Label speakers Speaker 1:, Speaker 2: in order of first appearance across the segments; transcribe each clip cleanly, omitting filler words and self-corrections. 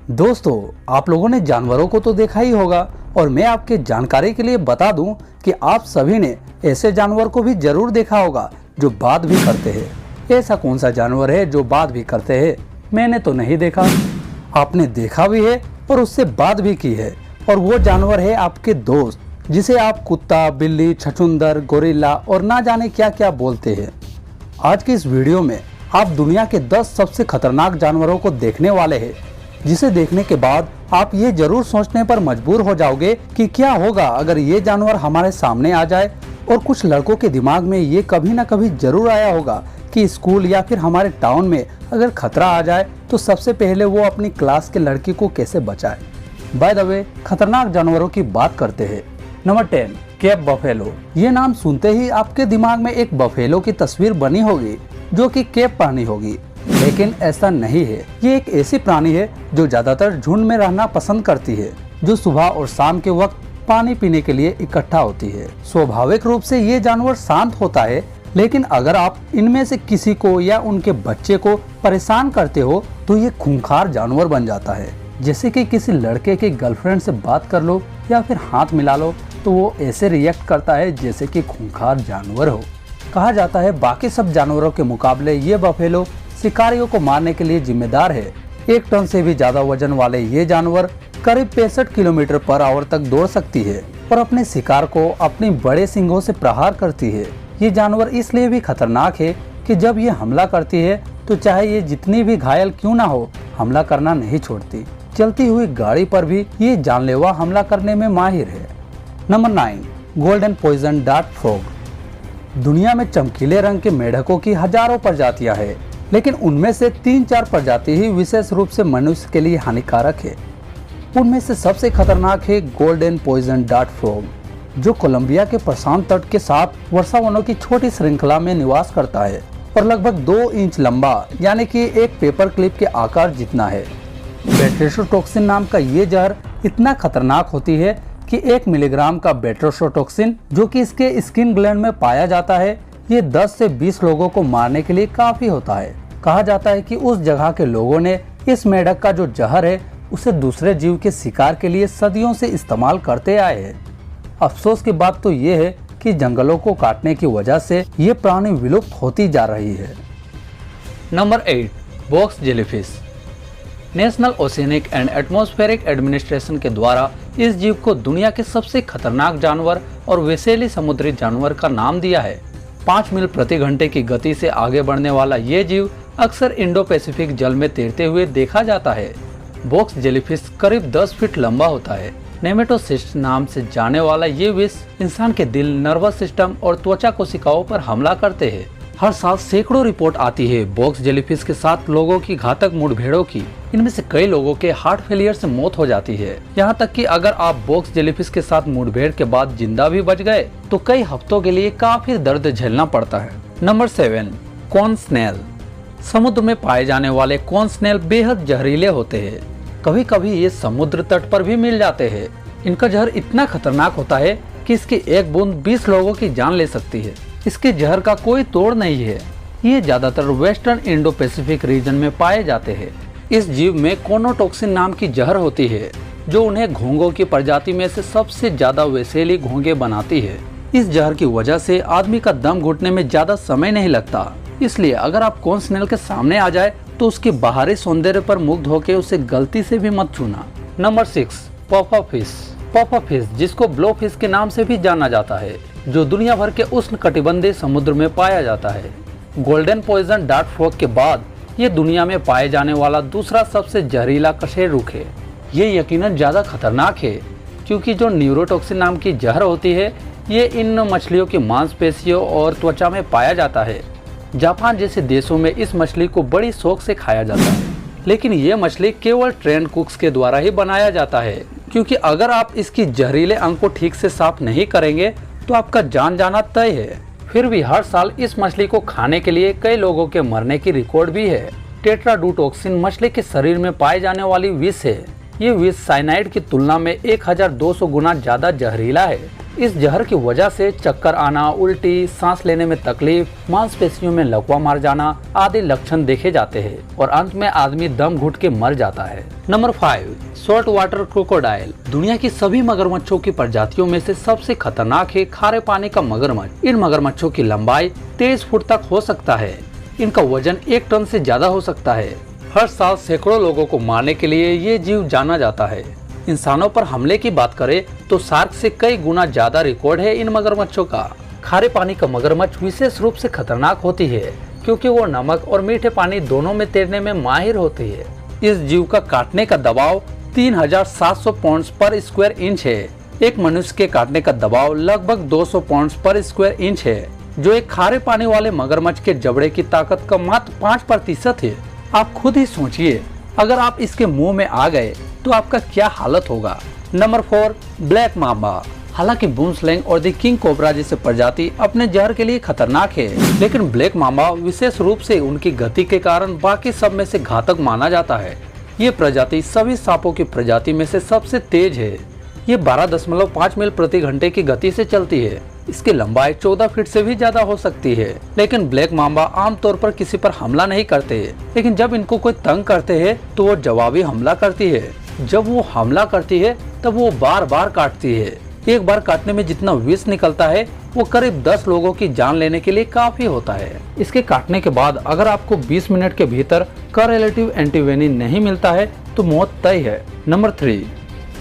Speaker 1: दोस्तों, आप लोगों ने जानवरों को तो देखा ही होगा और मैं आपके जानकारी के लिए बता दूं कि आप सभी ने ऐसे जानवर को भी जरूर देखा होगा जो बात भी करते हैं। ऐसा कौन सा जानवर है जो बात भी करते हैं? मैंने तो नहीं देखा। आपने देखा भी है और उससे बात भी की है, और वो जानवर है आपके दोस्त, जिसे आप कुत्ता, बिल्ली, छछूंदर, गोरिल्ला और ना जाने क्या क्या बोलते हैं। आज की इस वीडियो में आप दुनिया के 10 सबसे खतरनाक जानवरों को देखने वाले हैं, जिसे देखने के बाद आप ये जरूर सोचने पर मजबूर हो जाओगे कि क्या होगा अगर ये जानवर हमारे सामने आ जाए। और कुछ लड़कों के दिमाग में ये कभी ना कभी जरूर आया होगा कि स्कूल या फिर हमारे टाउन में अगर खतरा आ जाए तो सबसे पहले वो अपनी क्लास के लड़की को कैसे बचाए। बाय द वे, खतरनाक जानवरों की बात करते हैं। Number 10, Cape buffalo. ये नाम सुनते ही आपके दिमाग में एक बफेलो की तस्वीर बनी होगी जो कि केप पहनी होगी, लेकिन ऐसा नहीं है। ये एक ऐसी प्राणी है जो ज्यादातर झुंड में रहना पसंद करती है, जो सुबह और शाम के वक्त पानी पीने के लिए इकट्ठा होती है। स्वाभाविक रूप से ये जानवर शांत होता है, लेकिन अगर आप इनमें से किसी को या उनके बच्चे को परेशान करते हो तो ये खूंखार जानवर बन जाता है। जैसे कि किसी लड़के के गर्लफ्रेंड से बात कर लो या फिर हाथ मिला लो तो वो ऐसे रिएक्ट करता है जैसे कि खूंखार जानवर हो। कहा जाता है बाकी सब जानवरों के मुकाबले ये बफेलो शिकारियों को मारने के लिए जिम्मेदार है। 1 टन से भी ज्यादा वजन वाले ये जानवर करीब 65 किलोमीटर पर आवर तक दौड़ सकती है और अपने शिकार को अपनी बड़े सींगों से प्रहार करती है। ये जानवर इसलिए भी खतरनाक है कि जब ये हमला करती है तो चाहे ये जितनी भी घायल क्यों ना हो, हमला करना नहीं छोड़ती। चलती हुई गाड़ी पर भी ये जानलेवा हमला करने में माहिर है। Number 9, golden poison dart frog. दुनिया में चमकीले रंग के मेढकों की हजारों प्रजातियां हैं, लेकिन उनमें से 3-4 प्रजाति ही विशेष रूप से मनुष्य के लिए हानिकारक है। उनमें से सबसे खतरनाक है गोल्डन पॉइजन डार्ट फ्रॉग, जो कोलंबिया के प्रशांत तट के साथ वर्षावनों की छोटी श्रृंखला में निवास करता है और लगभग 2 इंच लंबा, यानी कि एक पेपर क्लिप के आकार जितना है। बेट्रोसोटॉक्सिन नाम का ये जहर इतना खतरनाक होती है कि 1 मिलीग्राम का बेट्रोसोटॉक्सिन, जो कि इसके स्किन ग्लैंड में पाया जाता है, ये 10 से 20 लोगों को मारने के लिए काफी होता है। कहा जाता है कि उस जगह के लोगों ने इस मेढक का जो जहर है उसे दूसरे जीव के शिकार के लिए सदियों से इस्तेमाल करते आए हैं। अफसोस की बात तो ये है कि जंगलों को काटने की वजह से ये प्राणी विलुप्त होती जा रही है। Number 8, box jellyfish. National oceanic and atmospheric administration के द्वारा इस जीव को दुनिया के सबसे खतरनाक जानवर और विषैली समुद्री जानवर का नाम दिया है। 5 मील प्रति घंटे की गति से आगे बढ़ने वाला ये जीव अक्सर इंडो पैसिफिक जल में तैरते हुए देखा जाता है। बॉक्स जेलीफिश करीब 10 फीट लंबा होता है। नेमेटोसिस्ट नाम से जाने वाला ये विष इंसान के दिल, नर्वस सिस्टम और त्वचा कोशिकाओं पर हमला करते हैं। हर साल सैकड़ों रिपोर्ट आती है बॉक्स जेलीफिश के साथ लोगों की घातक मुठभेड़ों की। इनमें से कई लोगों के हार्ट फेलियर से मौत हो जाती है। यहाँ तक कि अगर आप बॉक्स जेलीफिश के साथ मुठभेड़ के बाद जिंदा भी बच गए तो कई हफ्तों के लिए काफी दर्द झेलना पड़ता है। Number 7, cone snail. समुद्र में पाए जाने वाले कॉर्न स्नेल बेहद जहरीले होते हैं। कभी कभी ये समुद्र तट पर भी मिल जाते हैं। इनका जहर इतना खतरनाक होता है कि इसकी एक बूंद 20 लोगों की जान ले सकती है। इसके जहर का कोई तोड़ नहीं है। ये ज्यादातर वेस्टर्न इंडो पैसिफिक रीजन में पाए जाते हैं। इस जीव में कोनोटॉक्सिन नाम की जहर होती है, जो उन्हें घोंघों की प्रजाति में से सबसे ज्यादा विषैली घोंघे बनाती है। इस जहर की वजह से आदमी का दम घुटने में ज्यादा समय नहीं लगता। इसलिए अगर आप कॉर्न स्नेल के सामने आ जाए तो उसके बाहरी सौंदर्य पर मुग्ध होकर उसे गलती से भी मत छूना। Number 6, puffer fish. Puffer fish, जिसको ब्लो फिश के नाम से भी जाना जाता है, जो दुनिया भर के उष्णकटिबंधीय समुद्र में पाया जाता है। गोल्डन पॉइजन डार्ट फ्रॉग के बाद ये दुनिया में पाए जाने वाला दूसरा सबसे जहरीला कशेरुक है। ये यकीनन ज्यादा खतरनाक है क्योंकि जो न्यूरोटॉक्सिन नाम की जहर होती है, ये इन मछलियों की मांसपेशियों और त्वचा में पाया जाता है। जापान जैसे देशों में इस मछली को बड़ी शौक से खाया जाता है, लेकिन ये मछली केवल ट्रेंड कुक्स के द्वारा ही बनाया जाता है, क्योंकि अगर आप इसकी जहरीले अंग को ठीक से साफ नहीं करेंगे तो आपका जान जाना तय है। फिर भी हर साल इस मछली को खाने के लिए कई लोगों के मरने की रिकॉर्ड भी है। टेट्राडूटॉक्सिन मछली के शरीर में पाए जाने वाली विष है। ये विष साइनाइड की तुलना में 1200 गुना ज्यादा जहरीला है। इस जहर की वजह से चक्कर आना, उल्टी, सांस लेने में तकलीफ, मांसपेशियों में लकवा मार जाना आदि लक्षण देखे जाते हैं और अंत में आदमी दम घुट के मर जाता है। Number 5, salt water crocodile. दुनिया की सभी मगरमच्छों की प्रजातियों में से सबसे खतरनाक है खारे पानी का मगरमच्छ। इन मगरमच्छों की लंबाई 23 फुट तक हो सकता है। इनका वजन 1 टन से ज्यादा हो सकता है। हर साल सैकड़ों लोगों को मारने के लिए ये जीव जाना जाता है। इंसानों पर हमले की बात करें तो शार्क से कई गुना ज्यादा रिकॉर्ड है इन मगरमच्छों का। खारे पानी का मगरमच्छ विशेष रूप से खतरनाक होती है क्योंकि वो नमक और मीठे पानी दोनों में तैरने में माहिर होती है। इस जीव का काटने का दबाव 3700 पाउंड पर स्क्वायर इंच है। एक मनुष्य के काटने का दबाव लगभग 200 पाउंड पर स्क्वायर इंच है, जो एक खारे पानी वाले मगरमच्छ के जबड़े की ताकत का मात्र 5% है। आप खुद ही सोचिए, अगर आप इसके मुंह में आ गए तो आपका क्या हालत होगा। Number 4, black Mamba. हालांकि बूमस्लैंग और द किंग कोबरा जैसे प्रजाति अपने जहर के लिए खतरनाक है, लेकिन ब्लैक मांबा विशेष रूप से उनकी गति के कारण बाकी सब में से घातक माना जाता है। ये प्रजाति सभी सांपों की प्रजाति में से सबसे तेज है। ये 12.5 मील प्रति घंटे की गति से चलती है। इसकी लंबाई 14 फीट से भी ज्यादा हो सकती है। लेकिन ब्लैक मांबा आमतौर पर किसी पर हमला नहीं करते, लेकिन जब इनको कोई तंग करते हैं तो वो जवाबी हमला करती है। जब वो हमला करती है तब वो बार बार काटती है। एक बार काटने में जितना विष निकलता है वो करीब 10 लोगों की जान लेने के लिए काफी होता है। इसके काटने के बाद अगर आपको 20 मिनट के भीतर करेलेटिव एंटीवेनिन नहीं मिलता है तो मौत तय है। Number 3,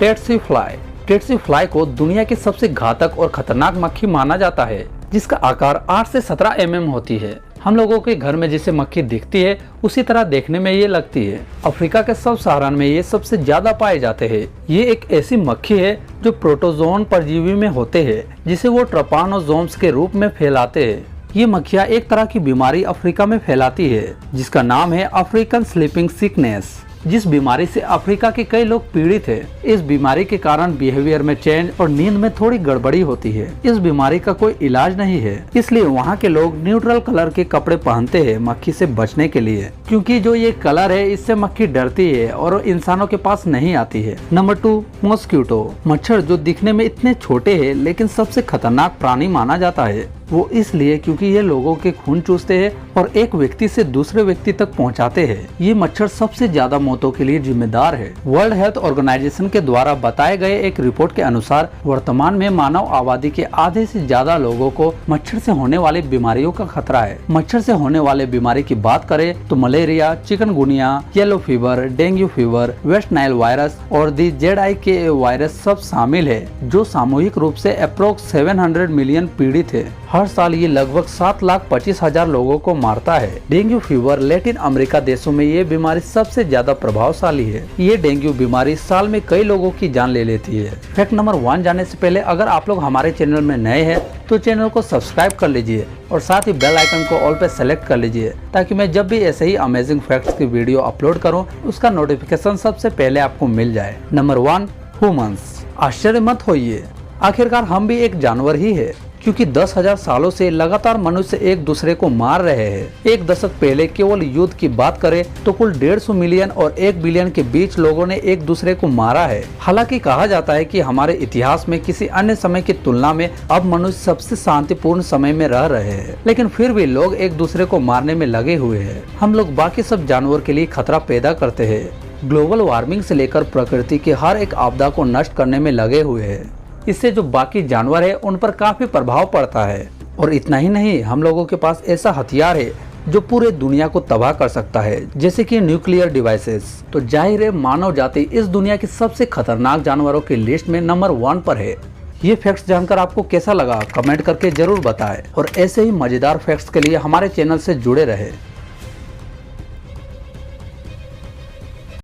Speaker 1: tsetse fly. Tsetse fly को दुनिया की सबसे घातक और खतरनाक मक्खी माना जाता है, जिसका आकार 8 से 17 mm होती है। हम लोगों के घर में जैसे मक्खी दिखती है उसी तरह देखने में ये लगती है। अफ्रीका के सब सहारान में ये सबसे ज्यादा पाए जाते हैं। ये एक ऐसी मक्खी है जो प्रोटोजोन परजीवी में होते हैं, जिसे वो ट्रपानोजोम्स के रूप में फैलाते हैं। ये मक्खियाँ एक तरह की बीमारी अफ्रीका में फैलाती है, जिसका नाम है अफ्रीकन स्लीपिंग सिकनेस, जिस बीमारी से अफ्रीका के कई लोग पीड़ित हैं। इस बीमारी के कारण बिहेवियर में चेंज और नींद में थोड़ी गड़बड़ी होती है। इस बीमारी का कोई इलाज नहीं है, इसलिए वहाँ के लोग न्यूट्रल कलर के कपड़े पहनते हैं मक्खी से बचने के लिए, क्योंकि जो ये कलर है इससे मक्खी डरती है और इंसानों के पास नहीं आती है। Number 2, mosquito. मच्छर जो दिखने में इतने छोटे हैं लेकिन सबसे खतरनाक प्राणी माना जाता है। वो इसलिए क्योंकि ये लोगों के खून चूसते हैं और एक व्यक्ति से दूसरे व्यक्ति तक पहुंचाते हैं। ये मच्छर सबसे ज्यादा मौतों के लिए जिम्मेदार है। वर्ल्ड हेल्थ ऑर्गेनाइजेशन के द्वारा बताए गए एक रिपोर्ट के अनुसार वर्तमान में मानव आबादी के आधे से ज्यादा लोगों को मच्छर से होने वाली बीमारियों का खतरा है। मच्छर से होने वाले बीमारी की बात करें तो malaria, chikungunya, yellow fever, dengue fever, West Nile virus और दी ZIK वायरस सब शामिल है, जो सामूहिक रूप से अप्रोक्स 700 मिलियन पीड़ित है। हर साल ये लगभग 7,25,000 लोगों को मारता है। डेंगू फीवर लैटिन अमेरिका देशों में ये बीमारी सबसे ज्यादा प्रभावशाली है। ये डेंगू बीमारी साल में कई लोगों की जान ले लेती है। फैक्ट नंबर 1 जाने से पहले अगर आप लोग हमारे चैनल में नए हैं तो चैनल को सब्सक्राइब कर लीजिए और साथ ही बेल आइकन को ऑल पे सेलेक्ट कर लीजिए, ताकि मैं जब भी ऐसे ही अमेजिंग फैक्ट्स की वीडियो अपलोड करूँ उसका नोटिफिकेशन सबसे पहले आपको मिल जाए। Number 1, humans. आश्चर्य मत होइए, आखिरकार हम भी एक जानवर ही है, क्योंकि 10,000 सालों से लगातार मनुष्य एक दूसरे को मार रहे हैं। एक दशक पहले केवल युद्ध की बात करें तो कुल 150 मिलियन और 1 बिलियन के बीच लोगों ने एक दूसरे को मारा है। हालांकि कहा जाता है कि हमारे इतिहास में किसी अन्य समय की तुलना में अब मनुष्य सबसे शांतिपूर्ण समय में रह रहे हैं, लेकिन फिर भी लोग एक दूसरे को मारने में लगे हुए हैं। हम लोग बाकी सब जानवर के लिए खतरा पैदा करते हैं। ग्लोबल वार्मिंग से लेकर प्रकृति की हर एक आपदा को नष्ट करने में लगे हुए हैं। इससे जो बाकी जानवर है उन पर काफी प्रभाव पड़ता है। और इतना ही नहीं, हम लोगों के पास ऐसा हथियार है जो पूरे दुनिया को तबाह कर सकता है, जैसे कि न्यूक्लियर डिवाइसेस। तो जाहिर है मानव जाति इस दुनिया के सबसे खतरनाक जानवरों की लिस्ट में नंबर 1 पर है। ये फैक्ट्स जानकर आपको कैसा लगा कमेंट करके जरूर बताएं और ऐसे ही मजेदार फैक्ट्स के लिए हमारे चैनल से जुड़े रहे।